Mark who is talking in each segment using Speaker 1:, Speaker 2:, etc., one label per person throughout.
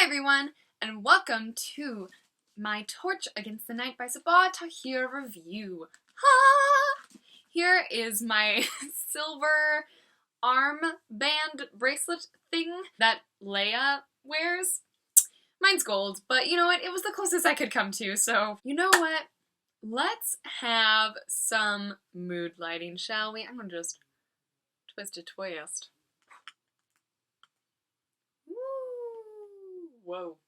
Speaker 1: everyone, and welcome to my Torch Against the Night by Sabaa Tahir review. Here is my silver armband bracelet thing that Leia wears. Mine's gold, but you know what? It was the closest I could come to, so you know what? Let's have some mood lighting, shall we? I'm gonna just twist a twist. Whoa,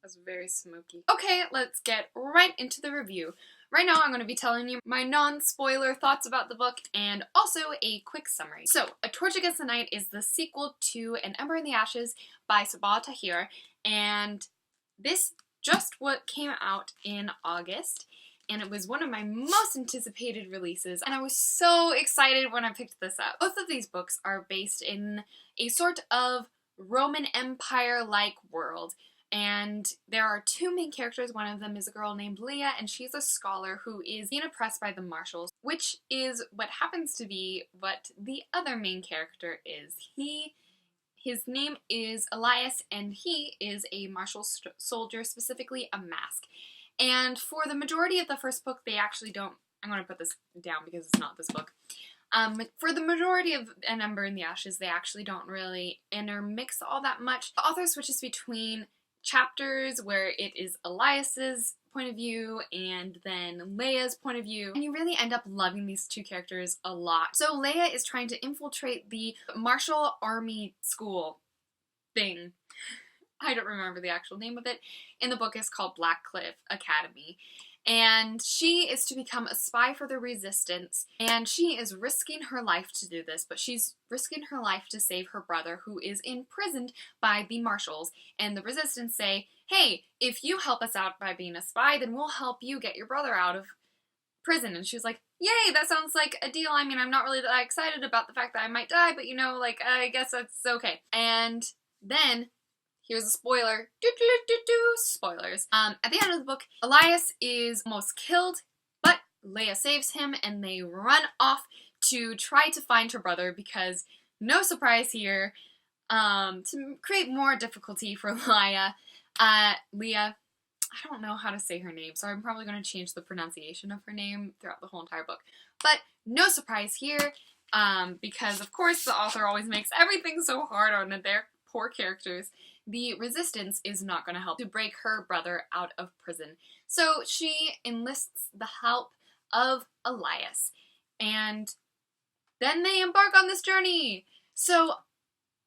Speaker 1: that's very smoky. Okay, let's get right into the review. Right now I'm going to be telling you my non-spoiler thoughts about the book and also a quick summary. So, A Torch Against the Night is the sequel to An Ember in the Ashes by Sabaa Tahir, and this just what came out in August, and it was one of my most anticipated releases, and I was so excited when I picked this up. Both of these books are based in a sort of Roman Empire-like world, and there are two main characters. One of them is a girl named Leah, and she's a scholar who is being oppressed by the marshals, which is what happens to be what the other main character is. His name is Elias, and he is a martial soldier, specifically a mask. And for the majority of the first book, they actually don't, I'm going to put this down because it's not this book. For the majority of An Ember in the Ashes, they actually don't really intermix all that much. The author switches between chapters where it is Elias's point of view and then Leia's point of view, and you really end up loving these two characters a lot. So Leia is trying to infiltrate the martial army school thing. I don't remember the actual name of it. In the book, it's called Blackcliff Academy. And she is to become a spy for the Resistance, and she is risking her life to do this, but she's risking her life to save her brother, who is imprisoned by the Marshals. And the Resistance say, hey, if you help us out by being a spy, then we'll help you get your brother out of prison. And she was like, yay, that sounds like a deal. I mean, I'm not really that excited about the fact that I might die, but you know, like, I guess that's okay. And then here's a spoiler. Spoilers. At the end of the book, Elias is almost killed, but Leia saves him, and they run off to try to find her brother because, no surprise here, to create more difficulty for Leia, I don't know how to say her name, so I'm probably going to change the pronunciation of her name throughout the whole entire book. But no surprise here, because of course the author always makes everything so hard on their poor characters. The Resistance is not going to help to break her brother out of prison. So she enlists the help of Elias, and then they embark on this journey. So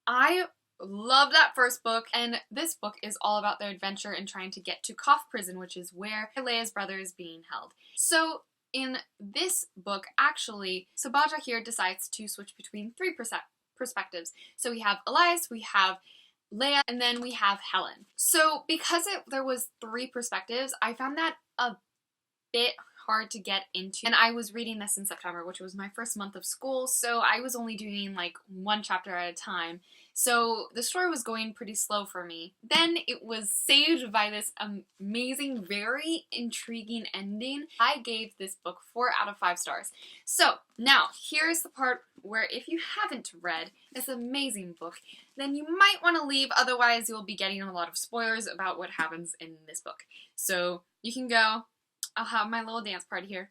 Speaker 1: I love that first book, and this book is all about their adventure in trying to get to Koth Prison, which is where Leia's brother is being held. So in this book, actually, Sabaa Tahir decides to switch between three perspectives. So we have Elias, we have Leia, and then we have Helen. So because there was three perspectives, I found that a bit hard to get into. And I was reading this in September, which was my first month of school, so I was only doing like one chapter at a time. So the story was going pretty slow for me. Then it was saved by this amazing, very intriguing ending. I gave this book 4 out of 5 stars. So now here's the part where if you haven't read this amazing book, then you might want to leave, otherwise you'll be getting a lot of spoilers about what happens in this book. So you can go. I'll have my little dance party here.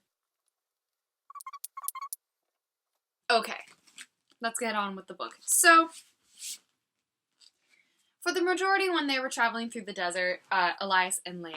Speaker 1: Okay, let's get on with the book. So, for the majority when they were traveling through the desert, Elias and Leia,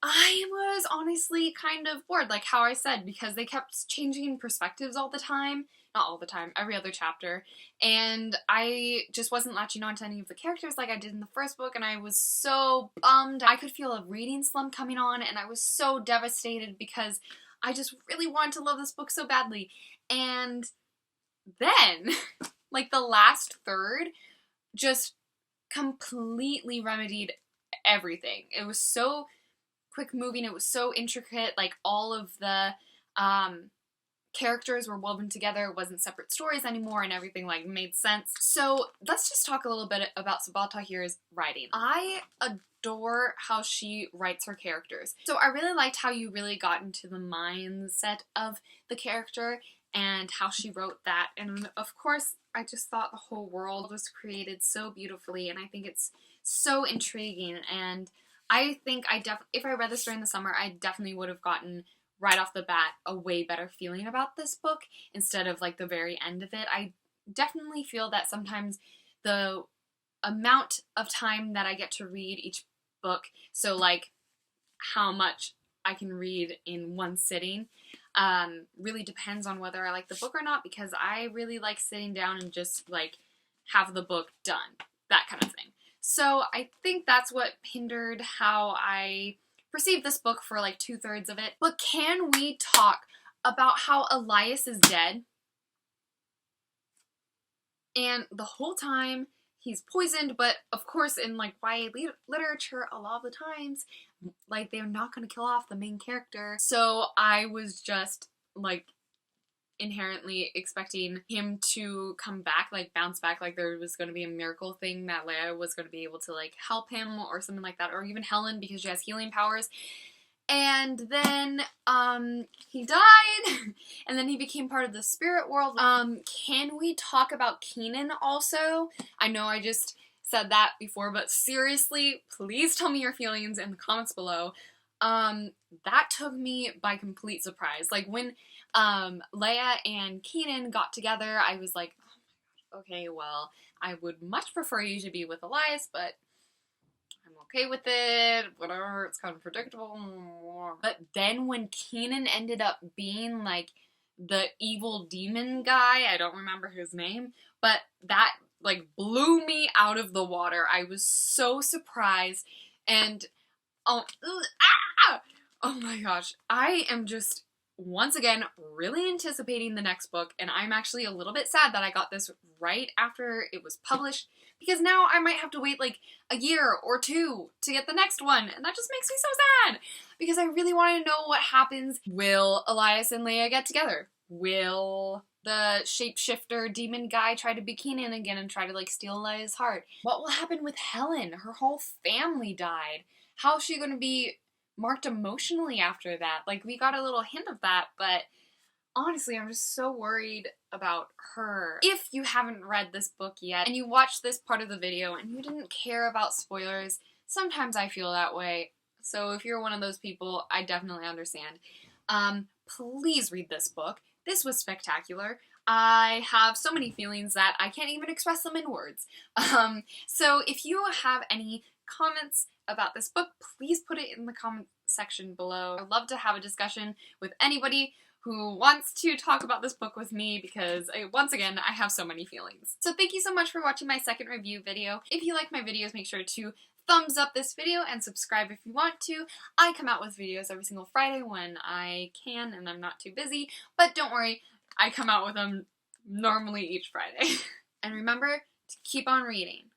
Speaker 1: I was honestly kind of bored, like how I said, because they kept changing perspectives all the time. Not all the time, every other chapter. And I just wasn't latching on to any of the characters like I did in the first book, and I was so bummed. I could feel a reading slump coming on, and I was so devastated because I just really wanted to love this book so badly. And then, like the last third, just completely remedied everything. It was so quick moving, it was so intricate, like all of the characters were woven together, it wasn't separate stories anymore, and everything like made sense. So let's just talk a little bit about Sabaa Tahir's writing. I adore how she writes her characters. So I really liked how you really got into the mindset of the character and how she wrote that, and of course I just thought the whole world was created so beautifully, and I think it's so intriguing, and I think if I read this during the summer, I definitely would have gotten right off the bat a way better feeling about this book instead of like the very end of it. I definitely feel that sometimes the amount of time that I get to read each book, so like how much I can read in one sitting, really depends on whether I like the book or not, because I really like sitting down and just like have the book done, that kind of thing. So I think that's what hindered how I perceived this book for like 2/3 of it. But can we talk about how Elias is dead? And the whole time he's poisoned, but of course in like YA literature, a lot of the times, like they're not going to kill off the main character. So I was just like inherently expecting him to come back, like bounce back, like there was going to be a miracle thing that Leia was going to be able to like help him or something like that, or even Helen because she has healing powers. And then he died and then he became part of the spirit world. Can we talk about Keenan also? I know I just said that before, but seriously, please tell me your feelings in the comments below. That took me by complete surprise. Like when Leia and Keenan got together, I was like, oh my gosh, okay, well, I would much prefer you to be with Elias, but I'm okay with it, whatever, it's kind of predictable. But then when Keenan ended up being like the evil demon guy, I don't remember his name, but that like blew me out of the water. I was so surprised, and oh my gosh, I am just once again really anticipating the next book, and I'm actually a little bit sad that I got this right after it was published, because now I might have to wait like a year or two to get the next one, and that just makes me so sad because I really want to know what happens. Will Elias and Leia get together? Will the shapeshifter demon guy try to be Keenan again and try to like steal Leia's heart? What will happen with Helen? Her whole family died. How is she going to be marked emotionally after that? Like, we got a little hint of that, but honestly, I'm just so worried about her. If you haven't read this book yet and you watched this part of the video and you didn't care about spoilers, sometimes I feel that way. So if you're one of those people, I definitely understand. Please read this book. This was spectacular. I have so many feelings that I can't even express them in words. So if you have any comments about this book, please put it in the comment section below. I'd love to have a discussion with anybody who wants to talk about this book with me, because once again, I have so many feelings. So thank you so much for watching my second review video. If you like my videos, make sure to thumbs up this video and subscribe if you want to. I come out with videos every single Friday when I can and I'm not too busy, but don't worry, I come out with them normally each Friday. And remember to keep on reading.